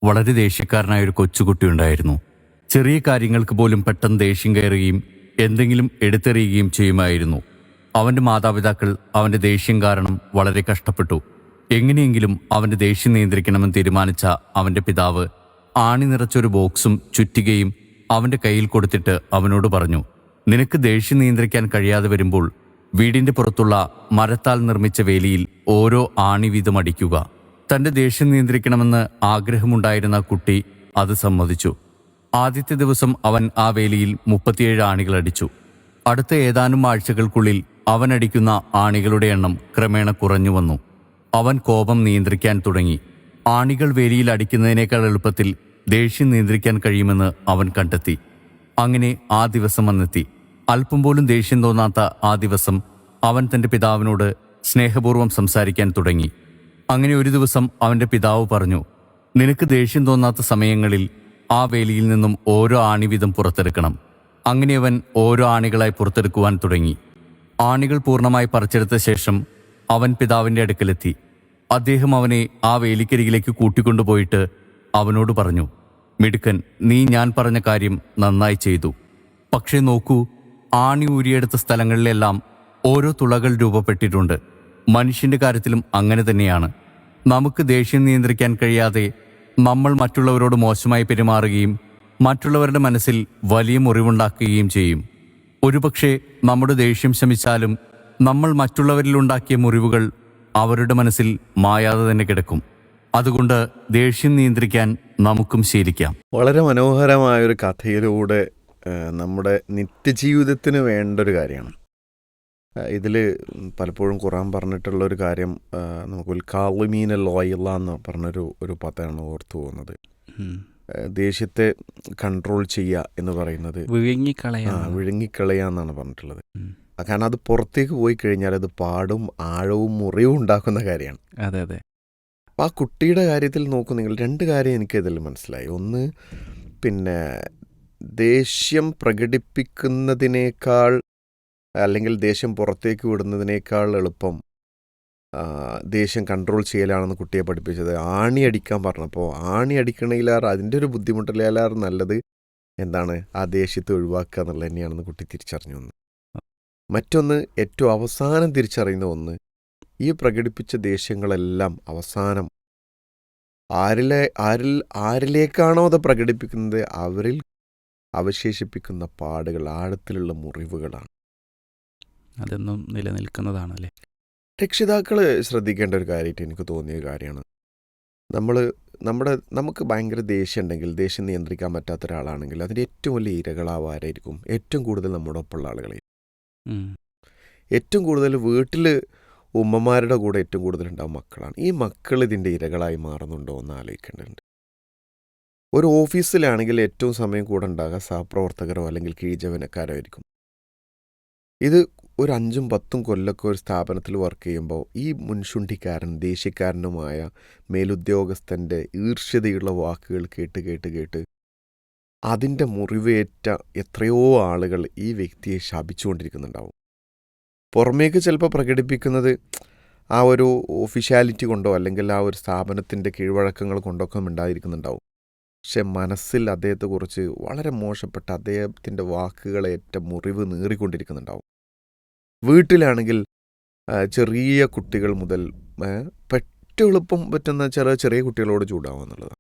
വളരെ ദേഷ്യക്കാരനായ ഒരു കൊച്ചുകുട്ടി ഉണ്ടായിരുന്നു. ചെറിയ കാര്യങ്ങൾക്ക് പോലും പെട്ടെന്ന് ദേഷ്യം കയറുകയും എന്തെങ്കിലും എടുത്തെറിയുകയും ചെയ്യുമായിരുന്നു. അവൻ്റെ മാതാപിതാക്കൾ അവൻ്റെ ദേഷ്യം കാരണം വളരെ കഷ്ടപ്പെട്ടു. എങ്ങനെയെങ്കിലും അവൻ്റെ ദേഷ്യം നിയന്ത്രിക്കണമെന്ന് തീരുമാനിച്ച അവൻ്റെ പിതാവ് ആണി നിറച്ചൊരു ബോക്സും ചുറ്റികയും അവൻ്റെ കയ്യിൽ കൊടുത്തിട്ട് അവനോട് പറഞ്ഞു, നിനക്ക് ദേഷ്യം നിയന്ത്രിക്കാൻ കഴിയാതെ വരുമ്പോൾ വീടിൻ്റെ പുറത്തുള്ള മരത്താൽ നിർമ്മിച്ച വേലിയിൽ ഓരോ ആണി വീതം അടിക്കുക. തൻ്റെ ദേഷ്യം നിയന്ത്രിക്കണമെന്ന് ആഗ്രഹമുണ്ടായിരുന്ന കുട്ടി അത് സമ്മതിച്ചു. ആദ്യത്തെ ദിവസം അവൻ ആ വേലിയിൽ 37 ആണികൾ അടിച്ചു. അടുത്ത ഏതാനും ആഴ്ചകൾക്കുള്ളിൽ അവൻ അടിക്കുന്ന ആണികളുടെ എണ്ണം ക്രമേണ കുറഞ്ഞു വന്നു. അവൻ കോപം നിയന്ത്രിക്കാൻ തുടങ്ങി. ആണികൾ വേലിയിൽ അടിക്കുന്നതിനേക്കാൾ എളുപ്പത്തിൽ ദേഷ്യം നിയന്ത്രിക്കാൻ കഴിയുമെന്ന് അവൻ കണ്ടെത്തി. അങ്ങനെ ആ ദിവസം വന്നെത്തി. അല്പം പോലും ദേഷ്യം തോന്നാത്ത ആ ദിവസം അവൻ തൻ്റെ പിതാവിനോട് സ്നേഹപൂർവ്വം സംസാരിക്കാൻ തുടങ്ങി. അങ്ങനെ ഒരു ദിവസം അവൻ്റെ പിതാവ് പറഞ്ഞു, നിനക്ക് ദേഷ്യം തോന്നാത്ത സമയങ്ങളിൽ ആ വേലിയിൽ നിന്നും ഓരോ ആണി വീതം പുറത്തെടുക്കണം. അങ്ങനെ അവൻ ഓരോ ആണികളായി പുറത്തെടുക്കുവാൻ തുടങ്ങി. ആണികൾ പൂർണ്ണമായി പറിച്ചെടുത്ത ശേഷം അവൻ പിതാവിൻ്റെ അടുക്കലെത്തി. അദ്ദേഹം അവനെ ആ വേലിക്കരികിലേക്ക് കൂട്ടിക്കൊണ്ടുപോയിട്ട് അവനോട് പറഞ്ഞു, മിടുക്കൻ, നീ ഞാൻ പറഞ്ഞ കാര്യം നന്നായി ചെയ്തു. പക്ഷേ നോക്കൂ, ആണി ഊരിയെടുത്ത സ്ഥലങ്ങളിലെല്ലാം ഓരോ തുളകൾ രൂപപ്പെട്ടിട്ടുണ്ട്. മനുഷ്യൻ്റെ കാര്യത്തിലും അങ്ങനെ തന്നെയാണ്. നമുക്ക് ദേഷ്യം നിയന്ത്രിക്കാൻ കഴിയാതെ നമ്മൾ മറ്റുള്ളവരോട് മോശമായി പെരുമാറുകയും മറ്റുള്ളവരുടെ മനസ്സിൽ വലിയ മുറിവുണ്ടാക്കുകയും ചെയ്യും. ഒരുപക്ഷെ നമ്മുടെ ദേഷ്യം ശമിച്ചാലും നമ്മൾ മറ്റുള്ളവരിലുണ്ടാക്കിയ മുറിവുകൾ അവരുടെ മനസ്സിൽ മായാതെ തന്നെ കിടക്കും. അതുകൊണ്ട് ദേഷ്യം നിയന്ത്രിക്കാൻ നമുക്കും ശീലിക്കാം. വളരെ മനോഹരമായൊരു കഥയിലൂടെ നമ്മുടെ നിത്യജീവിതത്തിന് വേണ്ട ഒരു കാര്യമാണ്. ഇതിൽ പലപ്പോഴും ഖുർആൻ പറഞ്ഞിട്ടുള്ളൊരു കാര്യം നമുക്ക് കാളിമീന ലോയില്ല എന്ന് പറഞ്ഞൊരു പദമാണ് ഓർത്തു പോകുന്നത്. ദേഷ്യത്തെ കൺട്രോൾ ചെയ്യുക എന്ന് പറയുന്നത് വിഴുങ്ങിക്കളയുക എന്നാണ് പറഞ്ഞിട്ടുള്ളത്. കാരണം അത് പുറത്തേക്ക് പോയി കഴിഞ്ഞാൽ അത് പാടും ആഴവും മുറിവും ഉണ്ടാക്കുന്ന കാര്യമാണ്. അതെ അതെ. അപ്പോൾ ആ കുട്ടിയുടെ കാര്യത്തിൽ നോക്കൂ നിങ്ങൾ, 2 കാര്യം എനിക്കിതിൽ മനസ്സിലായി. ഒന്ന്, പിന്നെ ദേഷ്യം പ്രകടിപ്പിക്കുന്നതിനേക്കാൾ അല്ലെങ്കിൽ ദേഷ്യം പുറത്തേക്ക് വിടുന്നതിനേക്കാൾ എളുപ്പം ദേഷ്യം കൺട്രോൾ ചെയ്യലാണെന്ന് കുട്ടിയെ പഠിപ്പിച്ചത്. ആണി അടിക്കാൻ പറഞ്ഞപ്പോൾ ആണി അടിക്കണയിലാറ് അതിൻ്റെ ഒരു ബുദ്ധിമുട്ടിലേലാറ് നല്ലത് എന്താണ്, ആ ദേഷ്യത്തെ ഒഴിവാക്കുക എന്നുള്ളത് തന്നെയാണെന്ന് കുട്ടി തിരിച്ചറിഞ്ഞു. മറ്റൊന്ന്, ഏറ്റവും അവസാനം തിരിച്ചറിയുന്ന ഒന്ന്, ഈ പ്രകടിപ്പിച്ച ദേഷ്യങ്ങളെല്ലാം അവസാനം ആരിലേക്കാണോ അത് പ്രകടിപ്പിക്കുന്നത് അവരിൽ അവശേഷിപ്പിക്കുന്ന പാടുകൾ, ആഴത്തിലുള്ള മുറിവുകളാണ്. അതൊന്നും നിലനിൽക്കുന്നതാണല്ലേ. രക്ഷിതാക്കൾ ശ്രദ്ധിക്കേണ്ട ഒരു കാര്യമായിട്ട് എനിക്ക് തോന്നിയ കാര്യമാണ്, നമുക്ക് ഭയങ്കര ദേഷ്യം ഉണ്ടെങ്കിൽ, ദേഷ്യം നിയന്ത്രിക്കാൻ പറ്റാത്ത ഒരാളാണെങ്കിൽ അതിൻ്റെ ഏറ്റവും വലിയ ഇരകളാവാരായിരിക്കും ഏറ്റവും കൂടുതൽ നമ്മുടെ ഒപ്പമുള്ള ആളുകളെ. ഏറ്റവും കൂടുതൽ വീട്ടിൽ ഉമ്മമാരുടെ കൂടെ ഏറ്റവും കൂടുതൽ ഉണ്ടാവും മക്കളാണ്. ഈ മക്കൾ ഇതിൻ്റെ ഇരകളായി മാറുന്നുണ്ടോ എന്ന് ആലോചിക്കേണ്ടതുണ്ട്. ഒരു ഓഫീസിലാണെങ്കിൽ ഏറ്റവും സമയം കൂടെ ഉണ്ടാകുക സഹപ്രവർത്തകരോ അല്ലെങ്കിൽ കീഴ്ജീവനക്കാരോ ആയിരിക്കും. ഇത് ഒരു 5-10 കൊല്ലമൊക്കെ ഒരു സ്ഥാപനത്തിൽ വർക്ക് ചെയ്യുമ്പോൾ ഈ മുൻശുണ്ടിക്കാരൻ, ദേഷ്യക്കാരനുമായ മേലുദ്യോഗസ്ഥൻ്റെ ഈർഷ്യതയുള്ള വാക്കുകൾ കേട്ട് അതിൻ്റെ മുറിവേറ്റ എത്രയോ ആളുകൾ ഈ വ്യക്തിയെ ശപിച്ചുകൊണ്ടിരിക്കുന്നുണ്ടാവും. പുറമേക്ക് ചിലപ്പോൾ പ്രകടിപ്പിക്കുന്നത് ആ ഒരു ഒഫീഷ്യാലിറ്റി കൊണ്ടോ അല്ലെങ്കിൽ ആ ഒരു സ്ഥാപനത്തിൻ്റെ കീഴ്വഴക്കങ്ങൾ കൊണ്ടൊക്കെ ഉണ്ടായിരിക്കുന്നുണ്ടാവും. പക്ഷെ മനസ്സിൽ അദ്ദേഹത്തെക്കുറിച്ച് വളരെ മോശപ്പെട്ട അദ്ദേഹത്തിൻ്റെ വാക്കുകളേറ്റ മുറിവ് നീറിക്കൊണ്ടിരിക്കുന്നുണ്ടാവും. വീട്ടിലാണെങ്കിൽ ചെറിയ കുട്ടികൾ മുതൽ എളുപ്പം പറ്റുന്ന ചെറിയ കുട്ടികളോട് ചൂടാവുക എന്നുള്ളതാണ്.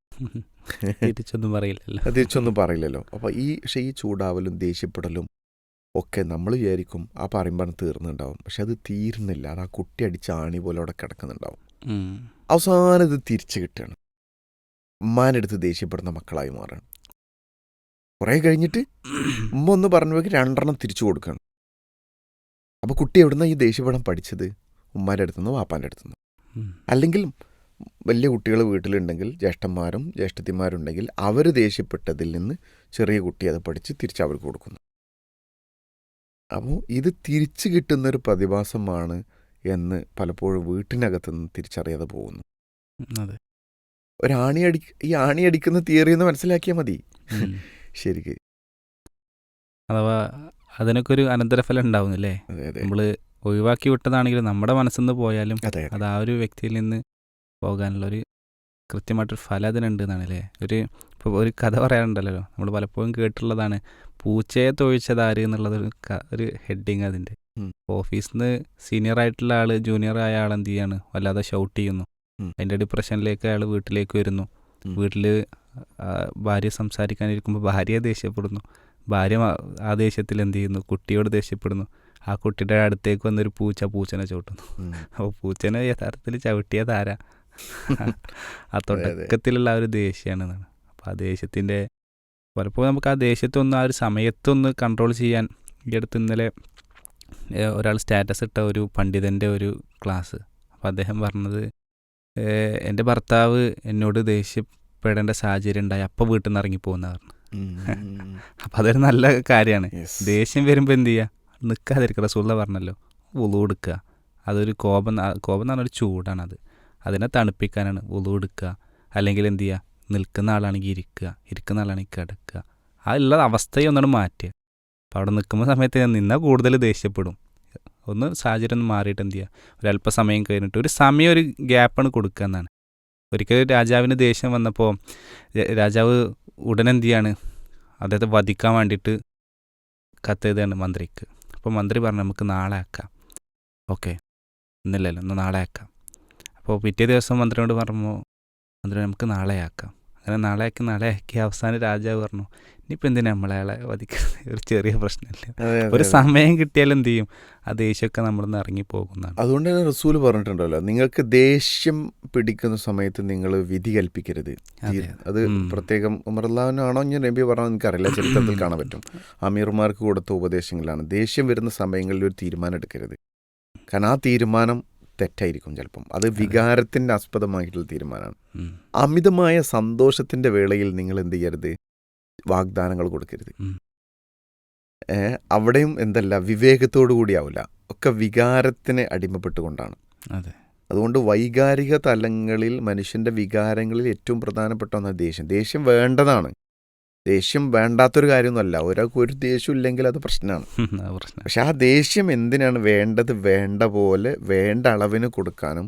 തിരിച്ചൊന്നും പറയില്ലല്ലോ. അപ്പോൾ ഈ ചൂടാവലും ദേഷ്യപ്പെടലും ഒക്കെ നമ്മൾ വിചാരിക്കും ആ പറയുമ്പോൾ തീർന്നുണ്ടാവും. പക്ഷെ അത് തീരുന്നില്ല. അത് ആ കുട്ടി അടിച്ച ആണി പോലെ അവിടെ കിടക്കുന്നുണ്ടാവും. അവസാനം ഇത് തിരിച്ചു കിട്ടുകയാണ്. ഉമ്മാനെടുത്ത് ദേഷ്യപ്പെടുന്ന മക്കളായി മാറുകയാണ്. കുറേ കഴിഞ്ഞിട്ട് ഉമ്മ ഒന്ന് പറഞ്ഞവർക്ക് 2 തിരിച്ചു കൊടുക്കുകയാണ്. അപ്പോൾ കുട്ടി എവിടുന്ന ഈ ദേഷ്യപ്പെടാൻ പഠിച്ചത്? ഉമ്മാൻ്റെ അടുത്തുനിന്ന്, വാപ്പാൻ്റെ അടുത്തുനിന്ന്. അല്ലെങ്കിൽ വലിയ കുട്ടികൾ വീട്ടിലുണ്ടെങ്കിൽ ജ്യേഷ്ഠന്മാരും ജ്യേഷ്ഠത്തിമാരുണ്ടെങ്കിൽ അവർ ദേഷ്യപ്പെട്ടതിൽ നിന്ന് ചെറിയ കുട്ടി അത് പഠിച്ച് തിരിച്ച് അവർക്ക് കൊടുക്കുന്നു. അപ്പോൾ ഇത് തിരിച്ചു കിട്ടുന്നൊരു പ്രതിഭാസമാണ് എന്ന് പലപ്പോഴും വീട്ടിനകത്ത് നിന്ന് തിരിച്ചറിയാതെ പോകുന്നു. ഈ ആണി അടിക്കുന്ന തിയറി എന്ന് മനസ്സിലാക്കിയാൽ മതി ശരിക്ക്. അഥവാ അതിനൊക്കെ ഒരു അനന്തരഫലം ഉണ്ടാവുന്നില്ലേ. നമ്മൾ ഒഴിവാക്കി വിട്ടതാണെങ്കിലും നമ്മുടെ മനസ്സിൽ നിന്ന് പോയാലും അത് ആ ഒരു വ്യക്തിയിൽ നിന്ന് പോകാനുള്ളൊരു കൃത്യമായിട്ടൊരു ഫലം അതിനുണ്ട് എന്നാണ് അല്ലേ. ഇപ്പോൾ ഒരു കഥ പറയാറുണ്ടല്ലോ, നമ്മൾ പലപ്പോഴും കേട്ടിട്ടുള്ളതാണ്, പൂച്ചയെ തൊഴിച്ചതാര് എന്നുള്ളത് ഒരു ഹെഡിങ് അതിൻ്റെ. ഉം. ഓഫീസിൽ നിന്ന് സീനിയർ ആയിട്ടുള്ള ആൾ ജൂനിയർ ആയ ആൾ എന്ത് ചെയ്യാണ്, വല്ലാതെ ഷൗട്ട് ചെയ്യുന്നു. ഉം. അതിൻ്റെ ഡിപ്രഷനിലേക്ക് അയാൾ വീട്ടിലേക്ക് വരുന്നു. ഉം. വീട്ടിൽ ഭാര്യ സംസാരിക്കാനിരിക്കുമ്പോൾ ഭാര്യയെ ദേഷ്യപ്പെടുന്നു. ഭാര്യ ആ ദേഷ്യത്തിൽ എന്ത് ചെയ്യുന്നു, കുട്ടിയോട് ദേഷ്യപ്പെടുന്നു. ആ കുട്ടിയുടെ അടുത്തേക്ക് വന്നൊരു പൂച്ചനെ ചവിട്ടുന്നു. അപ്പോൾ പൂച്ചനെ യഥാർത്ഥത്തിൽ ചവിട്ടിയതാരാ? ആ തുടക്കത്തിലുള്ള ആ ഒരു ദേഷ്യമാണെന്നാണ്. അപ്പോൾ ആ ദേഷ്യത്തിൻ്റെ പലപ്പോഴും നമുക്ക് ആ ദേഷ്യത്തൊന്ന് ആ ഒരു സമയത്തൊന്ന് കൺട്രോൾ ചെയ്യാൻ, ഈ അടുത്ത് ഇന്നലെ ഒരാൾ സ്റ്റാറ്റസ് ഇട്ട ഒരു പണ്ഡിതൻ്റെ ഒരു ക്ലാസ്. അപ്പോൾ അദ്ദേഹം പറഞ്ഞത്, എൻ്റെ ഭർത്താവ് എന്നോട് ദേഷ്യപ്പെടേണ്ട സാഹചര്യം ഉണ്ടായി, അപ്പോൾ വീട്ടിൽ നിന്ന് ഇറങ്ങിപ്പോകുന്ന പറഞ്ഞു. അപ്പം അതൊരു നല്ല കാര്യമാണ്. ദേഷ്യം വരുമ്പോൾ എന്ത് ചെയ്യുക, നിൽക്കാതിരിക്കുക. റസൂലുള്ള പറഞ്ഞല്ലോ, വുളു എടുക്കുക. അതൊരു കോപം എന്ന് പറഞ്ഞൊരു ചൂടാണത്. അതിനെ തണുപ്പിക്കാനാണ് വുളു എടുക്കുക. അല്ലെങ്കിൽ എന്ത് ചെയ്യുക, നിൽക്കുന്ന ആളാണെങ്കിൽ ഇരിക്കുക, ഇരിക്കുന്ന ആളാണെങ്കിൽ കിടക്കുക. ആ ഉള്ള അവസ്ഥയെ ഒന്നാണ് മാറ്റുക. അപ്പോൾ അവിടെ നിൽക്കുന്ന സമയത്ത് നിന്നാൽ കൂടുതൽ ദേഷ്യപ്പെടും. ഒന്ന് സാഹചര്യം ഒന്ന് മാറിയിട്ട് എന്ത് ചെയ്യുക, ഒരല്പസമയം കഴിഞ്ഞിട്ട് ഒരു സമയം, ഒരു ഗ്യാപ്പാണ് കൊടുക്കുക എന്നാണ്. ഒരിക്കൽ രാജാവിന് ദേഷ്യം വന്നപ്പോൾ രാജാവ് ഉടനെ എന്ത് ചെയ്യാണ്, അദ്ദേഹത്തെ വധിക്കാൻ വേണ്ടിയിട്ട് കത്തെഴുതുകയാണ് മന്ത്രിക്ക്. അപ്പോൾ മന്ത്രി പറഞ്ഞു, നമുക്ക് നാളെ ആക്കാം. ഓക്കെ, ഇന്നില്ലല്ലോ, ഒന്ന് നാളെ ആക്കാം. അപ്പോൾ പിറ്റേ ദിവസം മന്ത്രിയോട് പറയുമ്പോൾ മന്ത്രി നമുക്ക് നാളെ ആക്കാം. അങ്ങനെ നാളെ ആക്കി അവസാനം രാജാവ് പറഞ്ഞു, ഇനിയിപ്പോൾ എന്തിനാ നമ്മളയാളെ വധിക്കുന്നത്, ഒരു ചെറിയ പ്രശ്നമില്ല, ഒരു സമയം കിട്ടിയാൽ എന്ത് ചെയ്യും, ആ ദേഷ്യമൊക്കെ നമ്മളിന്ന് ഇറങ്ങിപ്പോകുന്നതാണ്. അതുകൊണ്ട് തന്നെ റസൂൽ പറഞ്ഞിട്ടുണ്ടല്ലോ, നിങ്ങൾക്ക് ദേഷ്യം പിടിക്കുന്ന സമയത്ത് നിങ്ങൾ വിധി കൽപ്പിക്കരുത്. അത് പ്രത്യേകം ഉമറുല്ലാവിനാണോ ഞാൻ നബി പറഞ്ഞത് എനിക്കറിയില്ല, ചരിത്രത്തിൽ കാണാൻ പറ്റും. അമീർമാർക്ക് കൊടുത്ത ഉപദേശങ്ങളാണ്. ദേഷ്യം വരുന്ന സമയങ്ങളിൽ ഒരു തീരുമാനം എടുക്കരുത്. കാരണം ആ തീരുമാനം തെറ്റായിരിക്കും ചിലപ്പം. അത് വികാരത്തിൻ്റെ ആസ്പദമായിട്ടുള്ള തീരുമാനമാണ്. അമിതമായ സന്തോഷത്തിൻ്റെ വേളയിൽ നിങ്ങൾ എന്ത് ചെയ്യരുത്, വാഗ്ദാനങ്ങൾ കൊടുക്കരുത്. അവിടെയും എന്തല്ല, വിവേകത്തോടു കൂടിയാവില്ല, ഒക്കെ വികാരത്തിന് അടിമപ്പെട്ടുകൊണ്ടാണ്. അതുകൊണ്ട് വൈകാരിക തലങ്ങളിൽ മനുഷ്യൻ്റെ വികാരങ്ങളിൽ ഏറ്റവും പ്രധാനപ്പെട്ട ഒന്നാണ് ദേഷ്യം. ദേഷ്യം വേണ്ടതാണ്, ദേഷ്യം വേണ്ടാത്തൊരു കാര്യമൊന്നുമല്ല. ഒരാൾക്ക് ഒരു ദേഷ്യം ഇല്ലെങ്കിൽ അത് പ്രശ്നമാണ്. പക്ഷെ ആ ദേഷ്യം എന്തിനാണ് വേണ്ടത്, വേണ്ട പോലെ വേണ്ട അളവിന് കൊടുക്കാനും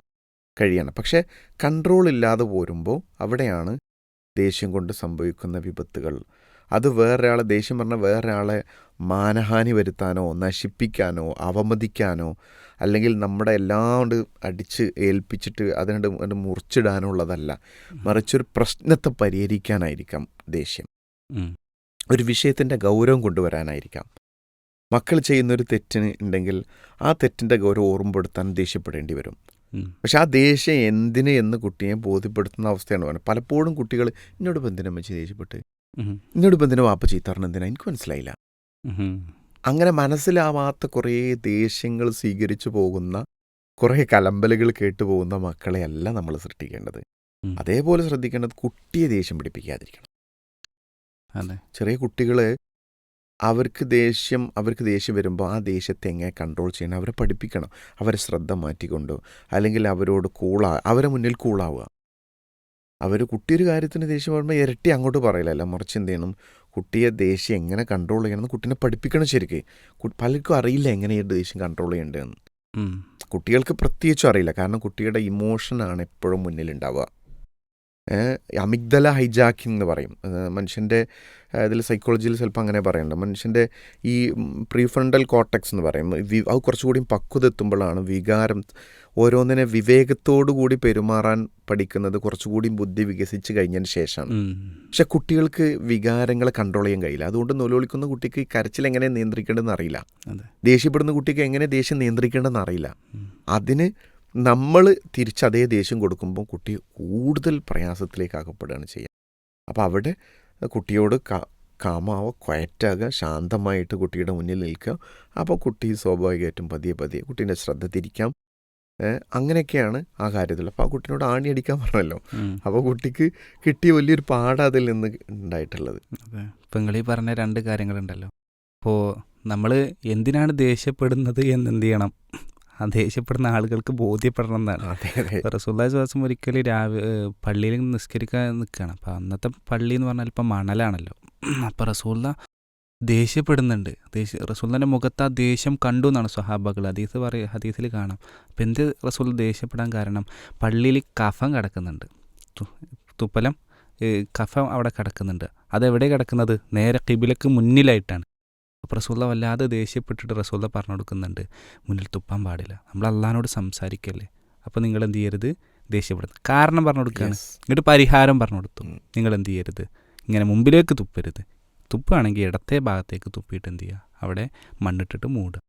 കഴിയണം. പക്ഷെ കൺട്രോൾ ഇല്ലാതെ പോരുമ്പോൾ അവിടെയാണ് ദേഷ്യം കൊണ്ട് സംഭവിക്കുന്ന വിപത്തുകൾ. അത് വേറൊരാളെ, ദേഷ്യം പറഞ്ഞാൽ വേറൊരാളെ മാനഹാനി വരുത്താനോ നശിപ്പിക്കാനോ അവമതിക്കാനോ അല്ലെങ്കിൽ നമ്മുടെ എല്ലാം കൊണ്ട് അടിച്ച് ഏൽപ്പിച്ചിട്ട് അതിനോട് മുറിച്ചിടാനോ ഉള്ളതല്ല. മറിച്ചൊരു പ്രശ്നത്തെ പരിഹരിക്കാനായിരിക്കാം ദേഷ്യം. ഒരു വിഷയത്തിൻ്റെ ഗൗരവം കൊണ്ടുവരാനായിരിക്കാം. മക്കൾ ചെയ്യുന്നൊരു തെറ്റിന് ഉണ്ടെങ്കിൽ ആ തെറ്റിൻ്റെ ഗൗരവം ഓർമ്മപ്പെടുത്താൻ ദേഷ്യപ്പെടേണ്ടി വരും. പക്ഷെ ആ ദേഷ്യം എന്തിന് എന്ന് കുട്ടിയെ ബോധ്യപ്പെടുത്തുന്ന അവസ്ഥയാണ് പറയുന്നത്. പലപ്പോഴും കുട്ടികൾ എന്നോട് ബന്ധിനം വെച്ച് ദേഷ്യപ്പെട്ട്, എന്നോട് ബന്ധിനം വാപ്പ ചീത്തറിന് എന്തിനാ, എനിക്ക് മനസ്സിലായില്ല. അങ്ങനെ മനസ്സിലാവാത്ത കുറേ ദേഷ്യങ്ങൾ സ്വീകരിച്ചു പോകുന്ന, കുറേ കലമ്പലുകൾ കേട്ടുപോകുന്ന മക്കളെയല്ല നമ്മൾ സൃഷ്ടിക്കേണ്ടത്. അതേപോലെ ശ്രദ്ധിക്കേണ്ടത് കുട്ടിയെ ദേഷ്യം പിടിപ്പിക്കാതിരിക്കണം. ചെറിയ കുട്ടികൾ അവർക്ക് ദേഷ്യം വരുമ്പോൾ ആ ദേഷ്യത്തെ എങ്ങനെ കൺട്രോൾ ചെയ്യണം അവരെ പഠിപ്പിക്കണം. അവരെ ശ്രദ്ധ മാറ്റിക്കൊണ്ടോ അല്ലെങ്കിൽ അവരോട് അവരെ മുന്നിൽ കൂളാവുക. അവർ കുട്ടിയൊരു കാര്യത്തിന് ദേഷ്യം വരുമ്പോൾ ഇരട്ടി അങ്ങോട്ട് പറയില്ലല്ലോ, മറിച്ച് എന്ത് ചെയ്യണം, കുട്ടിയെ ദേഷ്യം എങ്ങനെ കൺട്രോൾ ചെയ്യണമെന്ന് കുട്ടീനെ പഠിപ്പിക്കണം. ശരിക്ക് പലർക്കും അറിയില്ല എങ്ങനെ ഈ ദേഷ്യം കൺട്രോൾ ചെയ്യേണ്ടതെന്ന്. കുട്ടികൾക്ക് പ്രത്യേകിച്ചും അറിയില്ല. കാരണം കുട്ടിയുടെ ഇമോഷനാണ് എപ്പോഴും മുന്നിലുണ്ടാവുക. അമിഗ്ദല ഹൈജാക്കിംഗ് എന്ന് പറയും. മനുഷ്യൻ്റെ ഇതിൽ സൈക്കോളജിയിൽ ചിലപ്പോൾ അങ്ങനെ പറയുന്നുണ്ട്. മനുഷ്യൻ്റെ ഈ പ്രീഫ്രണ്ടൽ കോർട്ടെക്സ് എന്ന് പറയും, അത് കുറച്ചുകൂടി പക്വത എത്തുമ്പോഴാണ് വികാരം ഓരോന്നിനെ വിവേകത്തോടു കൂടി പെരുമാറാൻ പഠിക്കുന്നത് കുറച്ചുകൂടി ബുദ്ധി വികസിച്ച് കഴിഞ്ഞതിന് ശേഷമാണ്. പക്ഷെ കുട്ടികൾക്ക് വികാരങ്ങളെ കൺട്രോൾ ചെയ്യാൻ കഴിയില്ല. അതുകൊണ്ട് നൊലോളിക്കുന്ന കുട്ടിക്ക് കരച്ചിൽ എങ്ങനെ നിയന്ത്രിക്കേണ്ടതെന്ന് അറിയില്ല. ദേഷ്യപ്പെടുന്ന കുട്ടിക്ക് എങ്ങനെ ദേഷ്യം നിയന്ത്രിക്കേണ്ടതെന്ന് അറിയില്ല. അതിന് നമ്മൾ തിരിച്ചതേ ദേഷ്യം കൊടുക്കുമ്പോൾ കുട്ടി കൂടുതൽ പ്രയാസത്തിലേക്ക് അകപ്പെടുകയാണ് ചെയ്യുക. അപ്പോൾ അവിടെ കുട്ടിയോട് കാമാവുക, ക്വയറ്റാകുക, ശാന്തമായിട്ട് കുട്ടിയുടെ മുന്നിൽ നിൽക്കുക. അപ്പോൾ കുട്ടി സ്വാഭാവികമായിട്ടും പതിയെ കുട്ടീൻ്റെ ശ്രദ്ധ തിരിക്കാം. അങ്ങനെയൊക്കെയാണ് ആ കാര്യത്തിൽ. അപ്പോൾ ആ കുട്ടീനോട് ആണി അടിക്കാൻ പറഞ്ഞല്ലോ. അപ്പോൾ കുട്ടിക്ക് കിട്ടിയ വലിയൊരു പാഠം അതിൽ നിന്ന് ഉണ്ടായിട്ടുള്ളത്. ഇപ്പം നിങ്ങൾ ഈ പറഞ്ഞ രണ്ട് കാര്യങ്ങളുണ്ടല്ലോ. അപ്പോൾ നമ്മൾ എന്തിനാണ് ദേഷ്യപ്പെടുന്നത് എന്ത് ചെയ്യണം, ആ ദേഷ്യപ്പെടുന്ന ആളുകൾക്ക് ബോധ്യപ്പെടണം എന്നാണ്. റസൂലുള്ളാഹി സ്വല്ലല്ലാഹു അലൈഹി വസല്ലം ഒരിക്കലും പള്ളിയിൽ നിസ്കരിക്കാൻ നിൽക്കുകയാണ്. അപ്പോൾ അന്നത്തെ പള്ളി എന്ന് പറഞ്ഞാൽ ഇപ്പം മണലാണല്ലോ. അപ്പോൾ റസൂലുള്ള ദേഷ്യപ്പെടുന്നുണ്ട്. റസൂലിൻ്റെ മുഖത്ത് ആ ദേഷ്യം കണ്ടു എന്നാണ് സ്വഹാബകൾ ഹദീസിൽ കാണാം. അപ്പം എന്ത് റസൂൽ ദേഷ്യപ്പെടാൻ കാരണം, പള്ളിയിൽ കഫം കിടക്കുന്നുണ്ട്. തുപ്പലം കഫം അവിടെ കിടക്കുന്നുണ്ട്. അതെവിടെ കിടക്കുന്നത്? നേരെ ഖിബിലക്ക് മുന്നിലായിട്ടാണ്. അപ്പോൾ റസൂലുള്ള വല്ലാതെ ദേഷ്യപ്പെട്ടിട്ട് റസൂലുള്ള പറഞ്ഞു കൊടുക്കുന്നുണ്ട്, മുന്നിൽ തുപ്പാൻ പാടില്ല, നമ്മൾ അള്ളാഹിനോട് സംസാരിക്കല്ലേ, അപ്പോൾ നിങ്ങൾ എന്ത് ചെയ്യരുത്, ദേഷ്യപ്പെടുന്നത്. കാരണം പറഞ്ഞു കൊടുക്കുകയാണ്. എന്നിട്ട് പരിഹാരം പറഞ്ഞു കൊടുത്തു. നിങ്ങൾ എന്ത് ചെയ്യരുത്, ഇങ്ങനെ മുമ്പിലേക്ക് തുപ്പരുത്. തുപ്പാണെങ്കിൽ ഇടത്തെ ഭാഗത്തേക്ക് തുപ്പിയിട്ട് എന്ത് ചെയ്യുക, അവിടെ മണ്ണിട്ടിട്ട് മൂടുക.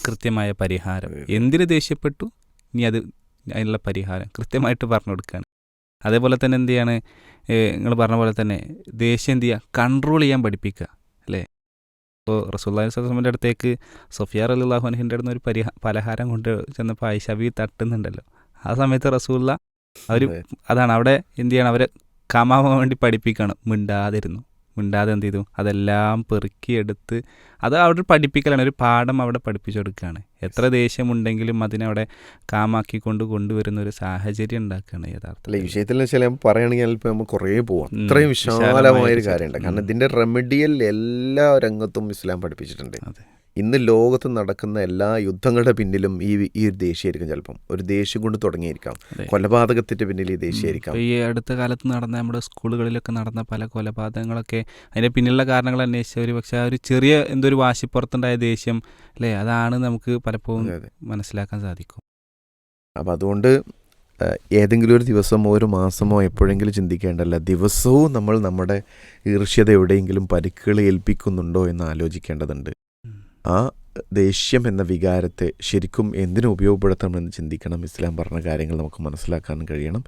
കൃത്യമായ പരിഹാരം. എന്തിന് ദേഷ്യപ്പെട്ടു, ഇനി അത് അതിനുള്ള പരിഹാരം കൃത്യമായിട്ട് പറഞ്ഞു കൊടുക്കുകയാണ്. അതേപോലെ തന്നെ എന്ത് ചെയ്യാണ്, നിങ്ങൾ പറഞ്ഞ പോലെ തന്നെ ദേഷ്യം എന്ത് ചെയ്യുക, കൺട്രോൾ ചെയ്യാൻ പഠിപ്പിക്കുക അല്ലേ. ഇപ്പോൾ റസൂലുള്ളാഹി സ്വല്ലല്ലാഹു അലൈഹി വസല്ലമയുടെ അടുത്തേക്ക് സഫിയ റളിയല്ലാഹു അൻഹയുടെ അടുത്ത് ഒരു പലഹാരം കൊണ്ട് ചെന്നപ്പോൾ ആയിഷ ബീവി തട്ടുന്നുണ്ടല്ലോ. ആ സമയത്ത് റസൂലുള്ള അവർ അതാണ് അവിടെ എന്ത് ചെയ്യണം, അവരെ കമാവാൻ വേണ്ടി പഠിപ്പിക്കണം. മിണ്ടാതെ എന്ത് ചെയ്തു, അതെല്ലാം പെറുക്കിയെടുത്ത് അത് അവിടെ പഠിപ്പിക്കലാണ്, ഒരു പാഠം അവിടെ പഠിപ്പിച്ചു കൊടുക്കുകയാണ്. എത്ര ദേഷ്യമുണ്ടെങ്കിലും അതിനവിടെ കാമാക്കിക്കൊണ്ട് കൊണ്ടുവരുന്ന ഒരു സാഹചര്യം ഉണ്ടാക്കുകയാണ് യഥാർത്ഥത്തിൽ. ഈ വിഷയത്തിൽ ചില പറയുകയാണെങ്കിൽ ഇപ്പോൾ നമുക്ക് കുറേ പോവാം. അത്രയും വിശാലമായൊരു കാര്യമുണ്ട്. കാരണം ഇതിൻ്റെ റെമഡിയൽ എല്ലാ രംഗത്തും ഇസ്ലാം പഠിപ്പിച്ചിട്ടുണ്ട്. ഇന്ന് ലോകത്ത് നടക്കുന്ന എല്ലാ യുദ്ധങ്ങളുടെ പിന്നിലും ഈ ഒരു ദേഷ്യമായിരിക്കും. ചിലപ്പം ഒരു ദേഷ്യം കൊണ്ട് തുടങ്ങിയിരിക്കാം. കൊലപാതകത്തിൻ്റെ പിന്നിൽ ഈ ദേഷ്യമായിരിക്കാം. ഈ അടുത്ത കാലത്ത് നടന്ന നമ്മുടെ സ്കൂളുകളിലൊക്കെ നടന്ന പല കൊലപാതകങ്ങളൊക്കെ അതിൻ്റെ പിന്നിലുള്ള കാരണങ്ങൾ അന്വേഷിച്ചവർ പക്ഷേ ആ ഒരു ചെറിയ എന്തൊരു വാശിപ്പുറത്തുണ്ടായ ദേഷ്യം അല്ലേ, അതാണ് നമുക്ക് പലപ്പോഴും മനസ്സിലാക്കാൻ സാധിക്കും. അപ്പം അതുകൊണ്ട് ഏതെങ്കിലും ഒരു ദിവസമോ ഒരു മാസമോ എപ്പോഴെങ്കിലും ചിന്തിക്കേണ്ടല്ല, ദിവസവും നമ്മൾ നമ്മുടെ ഈർഷ്യത എവിടെയെങ്കിലും പരിക്കുകൾ ഏൽപ്പിക്കുന്നുണ്ടോ എന്ന് ആലോചിക്കേണ്ടതുണ്ട്. ആ ദേഷ്യം എന്ന വികാരത്തെ ശരിക്കും എന്തിനു ഉപയോഗപ്പെടുത്തണമെന്ന് ചിന്തിക്കണം. ഇസ്ലാം പറഞ്ഞ കാര്യങ്ങൾ നമുക്ക് മനസ്സിലാക്കാൻ കഴിയണം.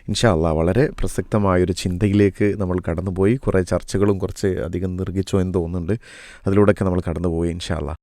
ഇൻഷാ അല്ലാഹ് വളരെ പ്രസക്തമായൊരു ചിന്തയിലേക്ക് നമ്മൾ കടന്നുപോയി. കുറേ ചർച്ചകളും കുറച്ച് അധികം നിർഗിച്ചോ എന്ന് തോന്നുന്നുണ്ട്. അതിലൂടെയൊക്കെ നമ്മൾ കടന്നുപോയി ഇൻഷാ അല്ലാഹ്.